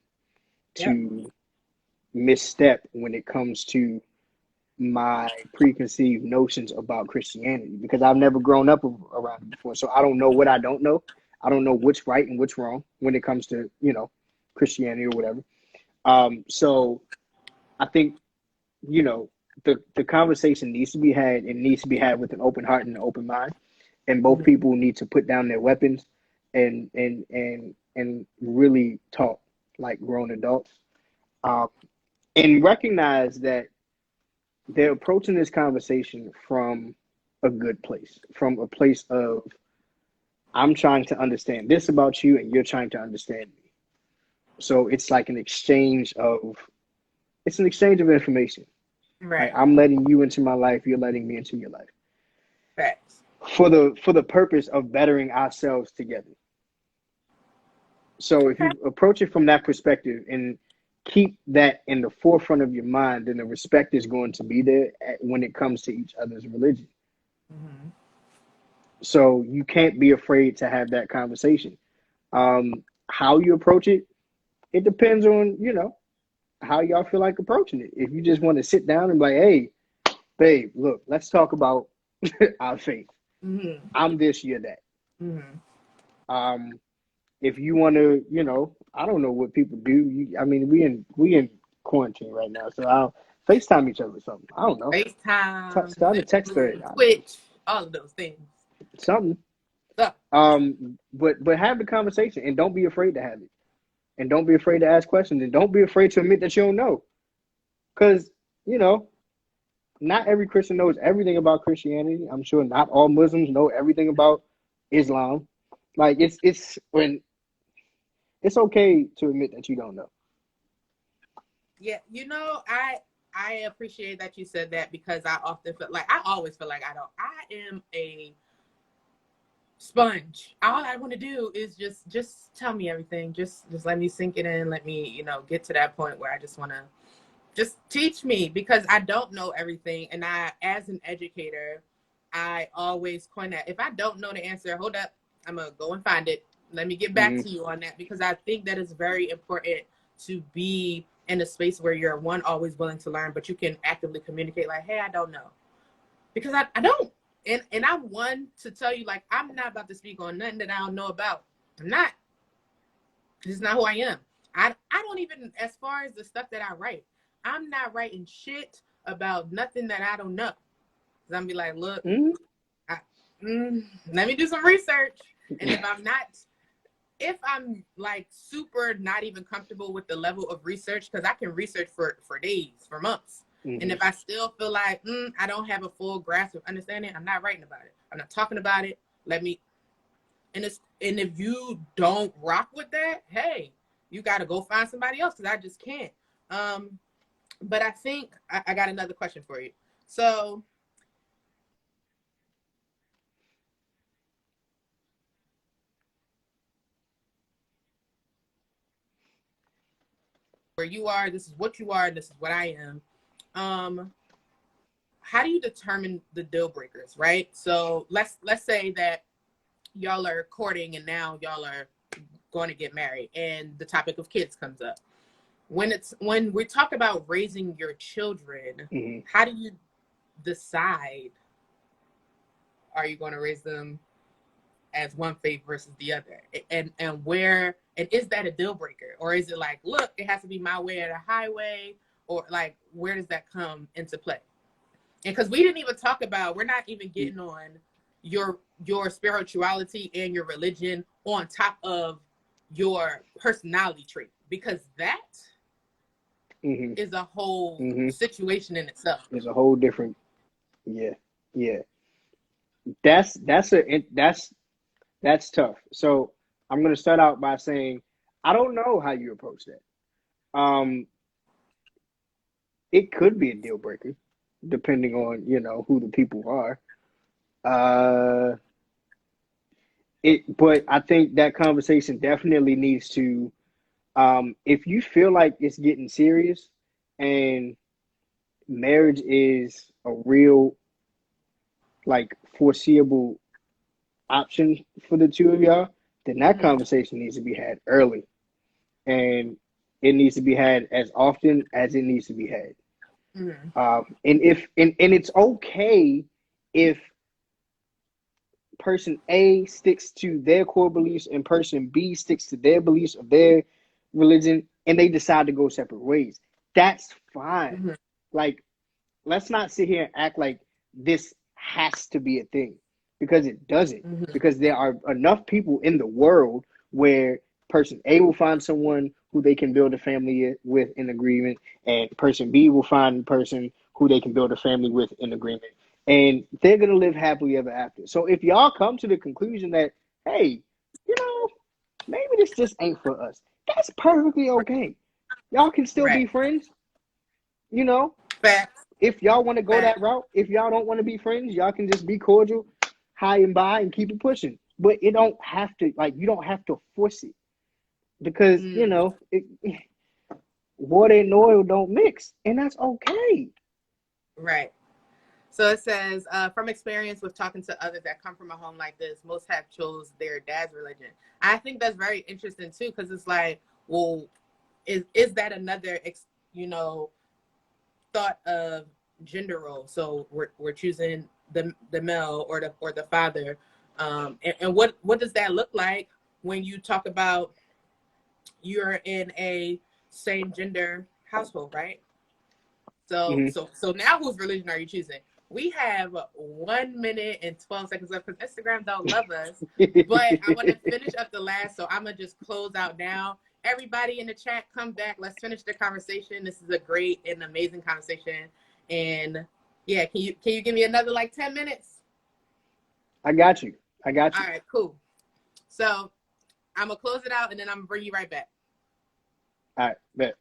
A: to misstep when it comes to my preconceived notions about Christianity, because I've never grown up around it before. So I don't know what I don't know. I don't know what's right and what's wrong when it comes to, Christianity or whatever. So I think, the conversation needs to be had, and needs to be had with an open heart and an open mind. And both people need to put down their weapons and really talk like grown adults, and recognize that they're approaching this conversation from a good place, from a place of, I'm trying to understand this about you and you're trying to understand me. So it's like an exchange of information.
B: Right.
A: Like, I'm letting you into my life, you're letting me into your life.
B: Facts.
A: For the purpose of bettering ourselves together. So if you approach it from that perspective and keep that in the forefront of your mind, then the respect is going to be there when it comes to each other's religion. So you can't be afraid to have that conversation. How you approach it, it depends on, how y'all feel like approaching it. If you just want to sit down and be like, hey, babe, look, let's talk about our faith. I'm this, you're that. If you want to, I don't know what people do. We in quarantine right now, so I'll FaceTime each other or something. I don't know.
B: FaceTime,
A: Start a text thread.
B: Twitch, all of those things.
A: Something. But have the conversation, and don't be afraid to have it. And don't be afraid to ask questions, and don't be afraid to admit that you don't know. Because, not every Christian knows everything about Christianity. I'm sure not all Muslims know everything about Islam. Like, it's okay to admit that you don't know.
B: Yeah, I appreciate that you said that, because I always feel like I don't. I am a sponge. All I want to do is just tell me everything. Just let me sink it in. Let me, get to that point where I just want to just teach me, because I don't know everything. And as an educator, I always coin that. If I don't know the answer, hold up, I'm going to go and find it. Let me get back to you on that, because I think that is very important to be in a space where you're, one, always willing to learn, but you can actively communicate like, hey, I don't know. Because I don't. and I'm one to tell you, like, I'm not about to speak on nothing that I don't know about. I'm not. This is not who I am. I don't even, as far as the stuff that I write, I'm not writing shit about nothing that I don't know. Cause I'm be like, look, let me do some research. And if I'm like super not even comfortable with the level of research, because I can research for days, for months. And if I still feel like I don't have a full grasp of understanding, I'm not writing about it. I'm not talking about it. And if you don't rock with that, hey, you got to go find somebody else, because I just can't. But I think I got another question for you. So where you are, this is what you are, this is what I am. How do you determine the deal breakers, right? So let's say that y'all are courting and now y'all are going to get married and the topic of kids comes up. When we talk about raising your children, how do you decide, are you going to raise them as one faith versus the other? And is that a deal breaker? Or is it like, look, it has to be my way or the highway? Or like, where does that come into play? And because we didn't even talk about, we're not even getting on your spirituality and your religion on top of your personality trait, because that is a whole situation in itself.
A: It's a whole different, yeah. That's tough. So I'm gonna start out by saying I don't know how you approach that. It could be a deal breaker, depending on who the people are. But I think that conversation definitely needs to, if you feel like it's getting serious and marriage is a real, like, foreseeable option for the two of y'all, then that conversation needs to be had early, and it needs to be had as often as it needs to be had. And it's okay if person A sticks to their core beliefs and person B sticks to their beliefs of their religion, and they decide to go separate ways. That's fine. Like, let's not sit here and act like this has to be a thing, because it doesn't. Because there are enough people in the world where person A will find someone who they can build a family with in agreement, and person B will find a person who they can build a family with in agreement. And they're going to live happily ever after. So if y'all come to the conclusion that, hey, maybe this just ain't for us, that's perfectly okay. Y'all can still be friends.
B: Facts.
A: If y'all want to go that route, if y'all don't want to be friends, y'all can just be cordial, high and by, and keep it pushing. But it don't have to, like, you don't have to force it, because, water and oil don't mix, and that's okay.
B: Right. So it says, from experience with talking to others that come from a home like this, most have chose their dad's religion. I think that's very interesting too, because it's like, well, is that another, thought of gender role? So we're choosing the male or the father, and what does that look like when you talk about you're in a same gender household, right? So now whose religion are you choosing? We have 1 minute and 12 seconds left because Instagram don't love us. But I want to finish up the last, so I'm going to just close out now. Everybody in the chat, come back. Let's finish the conversation. This is a great and amazing conversation. And yeah, can you give me another like 10 minutes?
A: I got you.
B: All right, cool. So I'm going to close it out and then I'm going to bring you right back.
A: All right, bet.